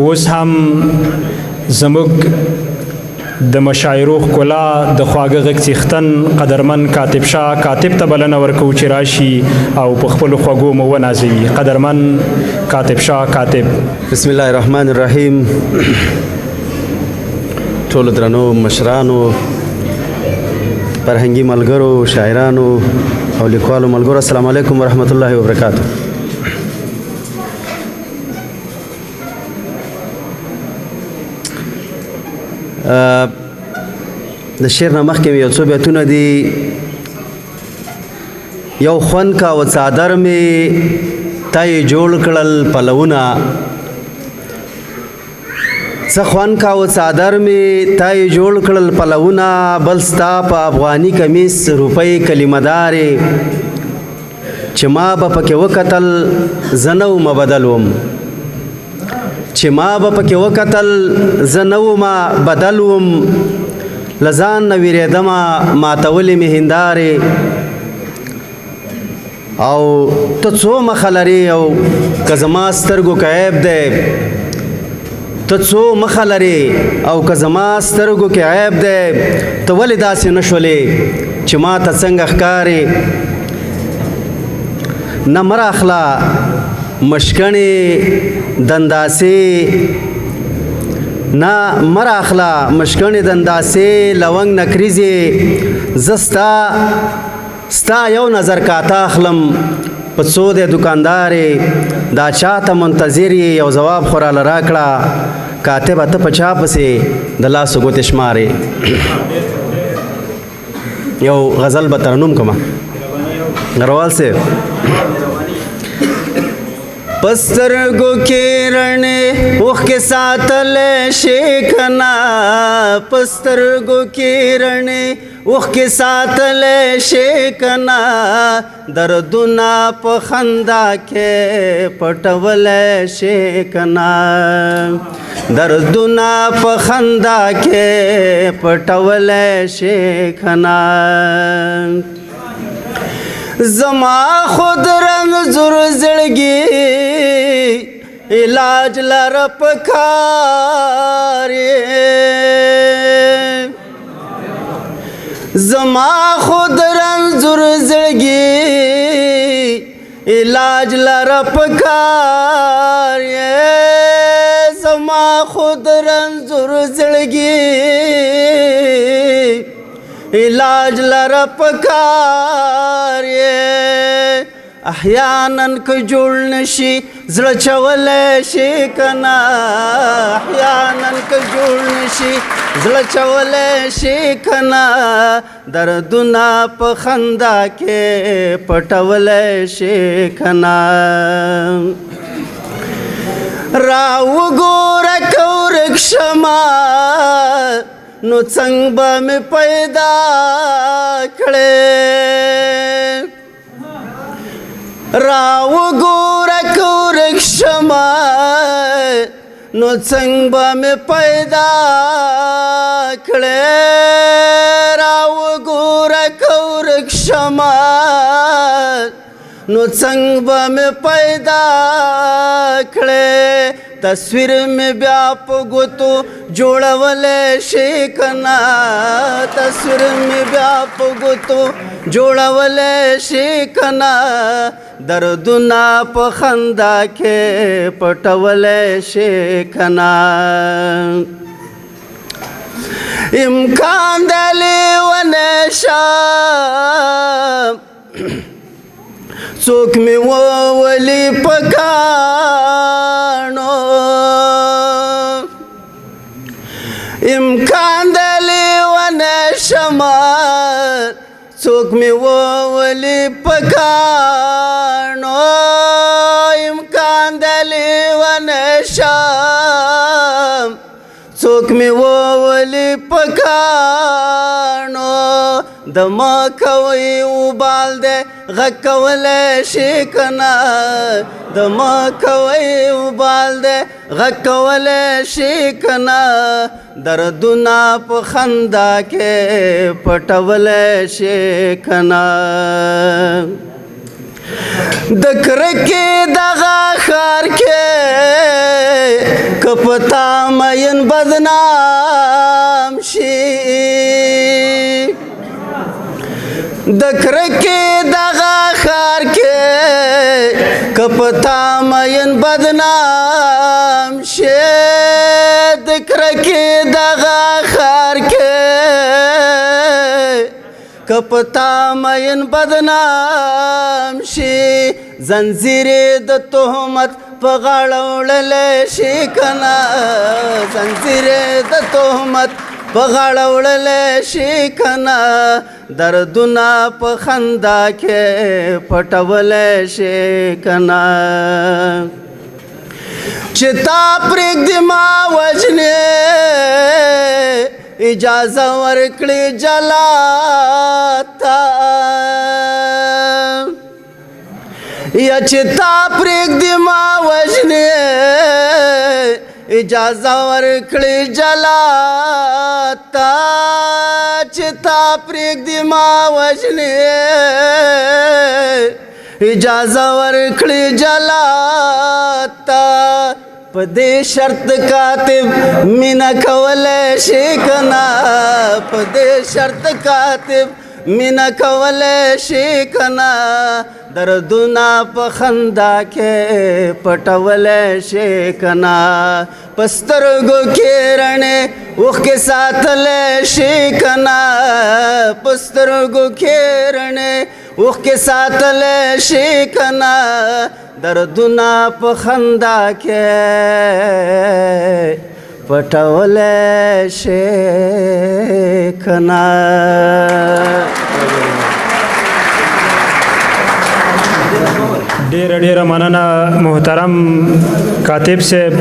اوس هم زموږ د مشاعرو ښکلا د خواږه غږ څښتن قدرمن کاتب شاه کاتب ته بلنه ورکوو چې راشي او په خپلو خوږو مو ونازوي. قدرمن کاتب شاه کاتب. بسم الله الرحمن الرحیم. ټولو درنو مشرانو، فرهنګي ملګرو، شاعرانو او لیکوالو ملګرو، السلام علیکم ورحمت الله وبرکاتو. د شعر نه مخکې یو څو بیتونه دي. یو خوند کا و څادر مې تا یې جوړ کړل پلونه، څه خوند کا و څادر مې تا یې جوړ کړل پلونه، بل ستا په افغاني کمیس روپۍ کلمه دارې، چې ما به پکې وکتل زه نه ومه بدل وم، چې ما به پکې وکتل زه نه ومه بدل وم، له ځان نه ویرېدمه ماتولې مې هندارې، او ته څو مخه لرې او که زما سترګو که عیب دی، ته څو مخه لرې او که زما سترګو کې عیب دی، ته ولې داسې نه شولې چې ما ته څنګه ښکارې، نه مه راخله مشکڼې دنداسې، نه مه راخله مشکڼې دنداسې، لونګ نکریزې زه ستا یو نظر کاته اخلم، په څو دی دوکاندارې دا چاته منتظر یې یو جواب خو راله راکړه، کاتبه ته په چا پسې د لاسو ګوتې شمارې. یو غزل به ترنم کړمه غروال صاحب. پسترګو کې رڼې اوښکې ساتلی شي که نه، پسترګو کې رڼې اوښکې ساتلی شي که نه، دردونه په خندا کې پټولی شي که نه، دردونه په خندا کې پټولی شي که نه، زما خود رنځور زړګي علاج لره پکار یې، زما خود رنځور زړګي علاج لره پکار یې، زما خود رنځور زړګي علاج لره پکار یې، احیانن که جوړ نشي زړه چولی شي که نه، احیانن که جوړ نشي زړه چولی شي که نه، دردونه په خندا کې پټولی شي که نه، راوګوره که ورک شمه نو څنګه به مې پیدا کړې، راوګوره که ورک شمه نو څنګه به مې پیدا کړې، راوګوره که ورک شمه نو څنګه به مې پیدا کړې، تصویر مې بیا په ګوتو جوړولی شي که نه، تصویر مې بیا په ګوتو جوړولی شي که نه، دردونه په خندا کې پټولی شي که نه، امکان دی لیونی شم څوک مې وولي په کاڼو، امکان دی لیونی شمه څوک مې وولي په کاڼو، امکان دی لیونی شم څوک مې وولي په کاڼو، د ما کوي وبال دی غږ کولی شي که نه، د ما کوي وبال دی غږ کولی شي که نه، دردونه په خندا کې پټولی شي که نه، د کرکې دغه ښار کې کپتا مین بدنام شي د کرکې دغه ښار کې کپتا مین بدنام شي د کرکې دغه ښار کې کپتا مین بدنام شي زنځیرې د تهمت په غاړه وړلی شي کنه زنځیرې د تهمت په غاړه وړلی شي کنه دردونه په خندا کې پټولی شي کنه چې تا پرېږدي ما وژنې اجازه ورکړي جلات ته یا چې تا پرېږدي ما وژنې اجازه ورکړي جلات ته چې تا پرېږدي ما وژنې اجازه ورکړي جلات ته په دې شرط کاتب مینا کولی شي کنه په دې شرط کاتب مینا کولی شي کنه دردونه په خندا کې پټولی شي کنه په سترګو کې رڼې اوښکې ساتلی شي کنه په سترګو کې رڼې اوښکې ساتلی شي کنه دردونه په خندا کې پټولی شي کنه ډیره مننه محترم کاتب صاحب